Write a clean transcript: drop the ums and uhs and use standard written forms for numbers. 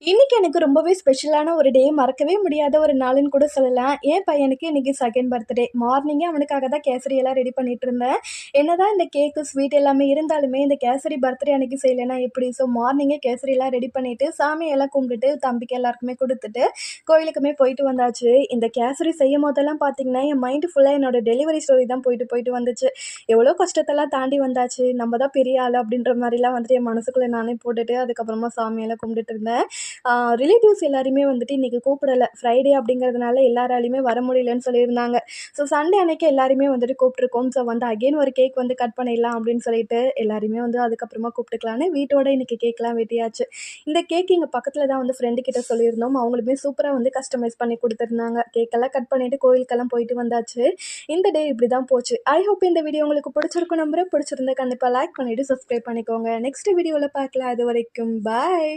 இன்னைக்கு எனக்கு ரொம்பவே ஸ்பெஷலான ஒரு டே. மறக்கவே முடியாத ஒரு நாளுன்னு கூட சொல்லலாம். என் பையனுக்கு இன்னைக்கு செகண்ட் பர்த்டே. மார்னிங்கே அவனுக்காக தான் கேசரி எல்லாம் ரெடி பண்ணிட்டு இருந்தேன். என்னதான் இந்த கேக்கு, ஸ்வீட் எல்லாமே இருந்தாலுமே, இந்த கேசரி பர்த்டே அன்னைக்கு செய்யலைன்னா எப்படி? ஸோ மார்னிங்கே கேசரிலாம் ரெடி பண்ணிட்டு, சாமியெல்லாம் கும்பிட்டுட்டு, தம்பிக்கு எல்லாருக்குமே குடுத்துட்டு, கோயிலுக்குமே போயிட்டு வந்தாச்சு. இந்த கேசரி செய்யும்போதெல்லாம் பார்த்தீங்கன்னா, என் மைண்டு ஃபுல்லா என்னோட டெலிவரி ஸ்டோரி தான் போயிட்டு போயிட்டு வந்துச்சு. எவ்வளோ கஷ்டத்தெல்லாம் தாண்டி வந்தாச்சு. நம்ம தான் பெரிய ஆளு அப்படின்ற மாரிலாம் வந்துட்டு என் மனசுக்குள்ள நானே போட்டுட்டு, அதுக்கப்புறமா சாமியெல்லாம் கும்பிட்டுட்டு இருந்தேன். ரிலேட்டிவ்ஸ் எல்லாரையுமே வந்துட்டு இன்றைக்கி கூப்பிடல. ஃப்ரைடே அப்படிங்கிறதுனால எல்லாராலையுமே வர முடியலன்னு சொல்லியிருந்தாங்க. ஸோ சண்டே அன்னைக்கு எல்லாரையுமே வந்துட்டு கூப்பிட்டுருக்கோம். ஸோ வந்து அகைன் ஒரு கேக் வந்து கட் பண்ணிடலாம் அப்படின்னு சொல்லிட்டு எல்லாரையுமே வந்து அதுக்கப்புறமா கூப்பிட்டுக்கலான்னு வீட்டோட இன்றைக்கி கேக்லாம் வெட்டியாச்சு. இந்த கேக் இங்கே பக்கத்தில் தான் வந்து ஃப்ரெண்டு கிட்ட சொல்லியிருந்தோம். அவங்களுமே சூப்பராக வந்து கஸ்டமைஸ் பண்ணி கொடுத்துருந்தாங்க. கேக்கெல்லாம் கட் பண்ணிவிட்டு கோயிலுக்கெல்லாம் போயிட்டு வந்தாச்சு. இந்த டே இப்படி தான் போச்சு. ஐ ஹோப் இந்த வீடியோ உங்களுக்கு பிடிச்சிருக்கும் நம்புறேன். பிடிச்சிருந்தா கண்டிப்பாக லைக் பண்ணிவிட்டு சப்ஸ்கிரைப் பண்ணிக்கோங்க. நெக்ஸ்ட் வீடியோவில் பார்க்கலாம். அது வரைக்கும் பாய்.